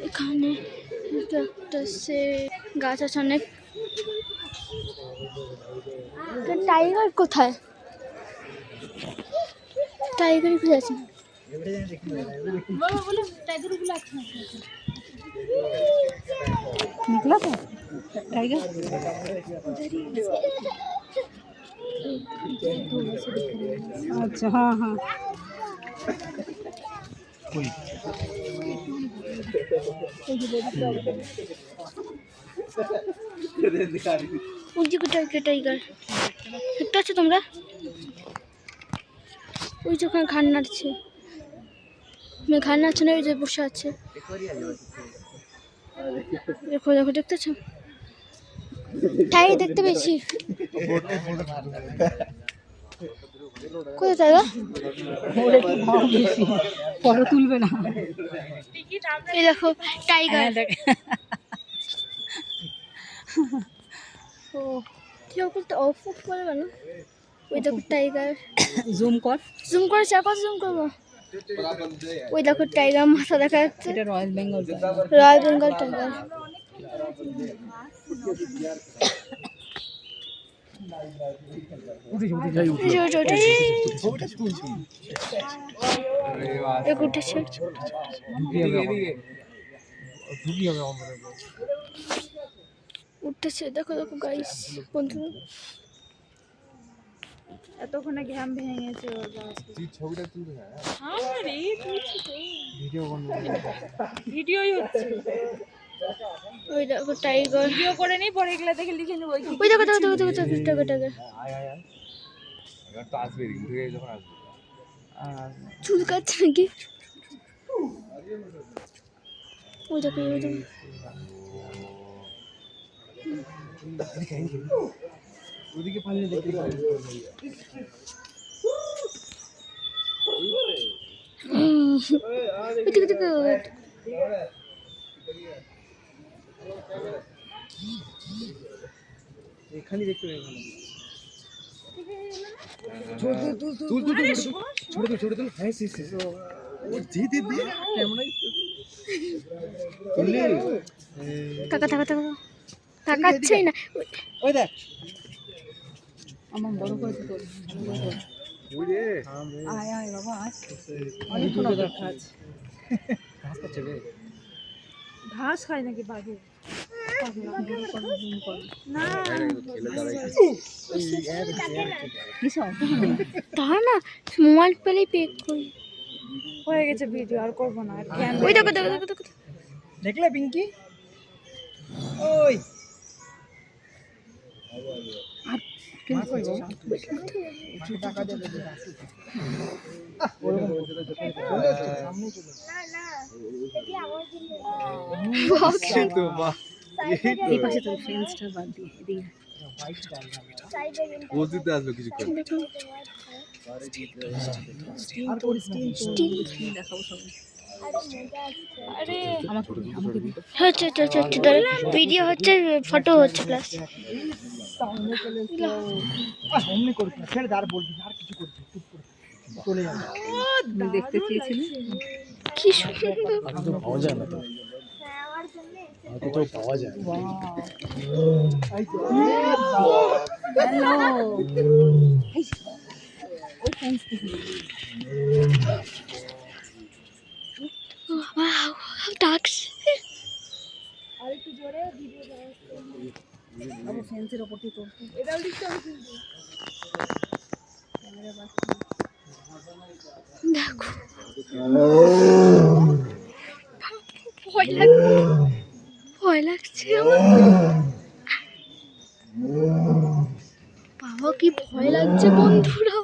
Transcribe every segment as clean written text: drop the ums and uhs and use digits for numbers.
এখানে একটা সে গাছ আছে অনেক। টাইগার কোথায়? টাইগার কোথায় আছে? निकला था टाइगर। अच्छा हाँ हाँ টাইগার দেখতে পাচ্ছ তোমরা? ওই যে ওখানে ঘাড় নাড়ছে, ঘাড় নাড়ছে না, ওই যে বসে আছে। দেখো দেখো দেখতে পাচ্ছ? টাইগার দেখতে পেয়েছি। কোথায় টাইগার? ফটো তুলবে না। এই দেখো টাইগার। ও কেউ বলতে অফ অফ করবে না। ওই দেখো টাইগার। জুম কর, জুম করে চার পাঁচ জুম করবো। ওই দেখো টাইগার মাথা দেখা যাচ্ছে। এটা royal Bengal tiger. Royal Bengal tiger. উঠতেছে দেখো দেখো গাইস বন্ধুরা। এতক্ষণে ঘাম ভেঙে গেছে ওর ছবিটা তুলতে। আরে তুলছি তো, ভিডিও কোন ভিডিওই হচ্ছে। ওই দেখো টাইগার। ভিডিও করে নেই, পরে এগুলা দেখে লিখে নেব। ওই দেখো দেখো দেখো দেখো টাইগার টাইগার। আয় আয় আয়, এবার তো আসবে, উঠে গিয়ে যখন আসবে চুল কাটছে নাকি? ওই দেখো ওই দেখো। ওদিকে পালিয়ে দেখতে পারি। দেখো দেখো এখানে দেখতে পাই ভালো। তুল ছোট তুল। হ্যাঁ সি ও দে ক্যামেরা তুললি। টাকা টাকা টাকা তাকাচ্ছেই না। ওই দেখ আমার বড় করে তো ওই রে। আয় আয় বাবা আয়, অনেকক্ষণ অপেক্ষা আছে। ঘাস খাচ্ছে রে। ঘাস খায় নাকি বাঘে? না তা না মোবাইল পেলেই পে করি। হয়ে গেছে ভিডিও, আর করবো না। আর জ্ঞান ওই দেখো দেখো দেখো দেখো। দেখলে পিঙ্কি? ওই টাকা দেবে এই পাশে তো ফ্রেন্ডসটা বাদ দিয়ে এদিকে বলতে আসবে কিছু করে। দেখাবো সবাই। হচ্ছে হচ্ছে হচ্ছে ভিডিও হচ্ছে, ফটো হচ্ছে প্লাস। সামনে করবি না, ছেড়ে আর বলবি আর কিছু করবি চলে যাবে। তুমি দেখতে চেয়েছিলে কি সুন্দর। পাওয়া যায় না তো, কোথাও পাওয়া যায়। Wow, ducks. আরেকটু জোরে ভিডিও করা হচ্ছে। আমার ফেন্সের উপর দিয়ে তো এটাও লিখতে হবে কিন্তু ক্যামেরা বাস। দেখো ভয় লাগছে আমার। বাবা কি ভয় লাগছে বন্ধুরা।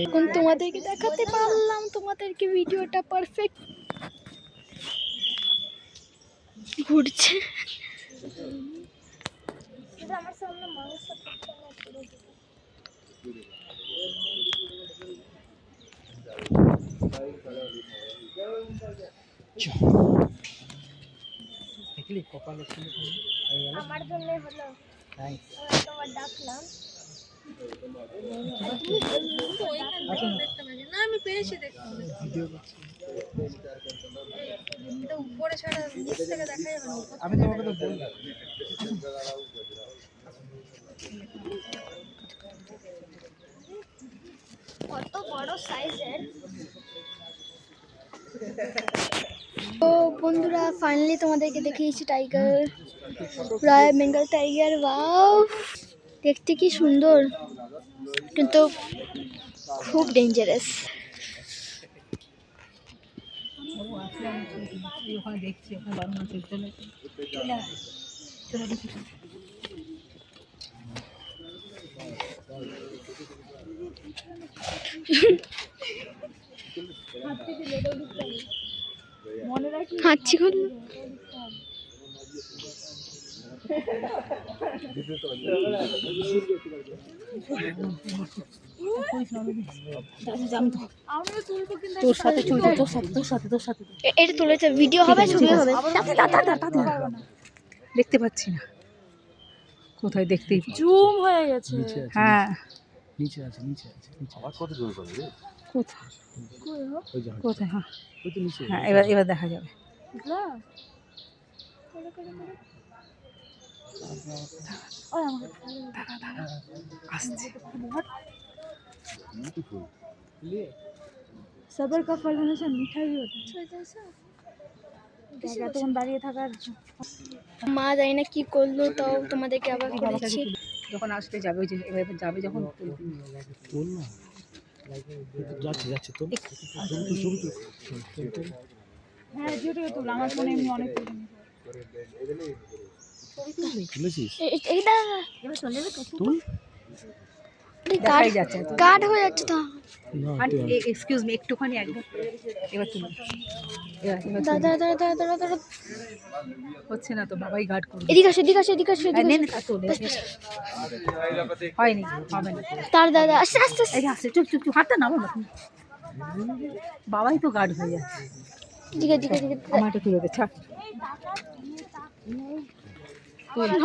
এখন তোমাদেরকে দেখাতে পারলাম, তোমাদেরকে ভিডিওটা পারফেক্ট ঘুরছে। আমার সামনে মানুষ দেখলি কপালে ছিল আমার জন্য হলো থ্যাঙ্কস তোমার ডাকলাম না আমি পেয়েছি দেখতে ভিডিও করছি এটা উপরে ছাড়া নিচ থেকে দেখা যাবে না আমি তোমাকে তো বললাম কত বড় সাইজের। তো বন্ধুরা ফাইনালি তোমাদেরকে দেখিয়েছি tiger, royal Bengal tiger. Wow, দেখতে কি সুন্দর, কিন্তু খুব ডেঞ্জারাস। ওখানে দেখছি ওখানে বারো মাস চলে মনে রাখি হাঁচি করল। তোর সাথে চলছে তোর সাথে এটা তুলেছে, ভিডিও হবে, ছবি হবে। দেখতে পাচ্ছি না কোথায়, দেখতেই জুম হয়ে গেছে। হ্যাঁ নিচে আছে আবার কত জোর করে রে কোথায় ওই যে কোথায়? হ্যাঁ ওই তো নিচে হ্যাঁ এবার দেখা যাবে। আসছে। सबर का फल हमेशा मीठा ही होता है। এতক্ষণ দাঁড়িয়ে থাকার মা জানি না কি করলো, তাও তোমাদেরকে আবার বলেছি। যখন আসতে যাবে, ওই যে এবার যাবে যখন তোল না যাচ্ছে তো হ্যাঁ যেটা তুল আমার ফোনে এমনি অনেক তুলেছিস এটা তুল দেখাই যাচ্ছে। কাট হয়ে যাচ্ছে তো। এক্সকিউজ মি একটুখানি একবার এবার তুলুন। দাদা দাদা দাদা দাদা হচ্ছে না তো, বাবাই গার্ড করবে। এদিকে আসো, এদিকে আসো, এদিকে আসো, এদিকে নে আসো। নে তা তোলে হয়নি, হবে না। তার দাদা আস্তে আস্তে আস্তে। এই যে আসছে, চুপ চুপ চুপ, হাতটা নামো না তুমি। বাবাই তো গার্ড হয়ে যাচ্ছে। এদিকে এদিকে এদিকে। আমার একটু তুলে দে, ছাড়।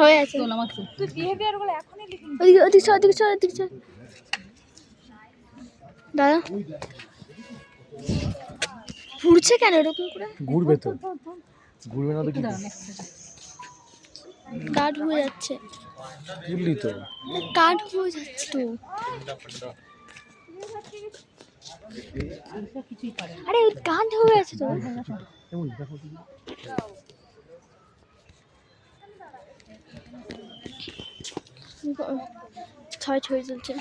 হয়ে আছে। তোল আমার তুল। তুই বিহেভিয়ার গুলো এখনই লিখিং। ওদিকে ওদিকে চল, ওদিকে চল, ওদিকে চল। দাদা ঘুরছে কেন এরকম করে? ঘুরবে না তো কি কাট হয়ে যাচ্ছে, তুললি তো কাট হয়ে যাচ্ছে তো। আরে ওই কাট হয়ে আছে তো। এমন দেখো ছয় ছয় চলছে।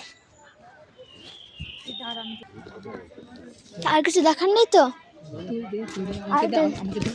আর কিছু দেখার নেই তো? আমাকে দে, আমাকে দে।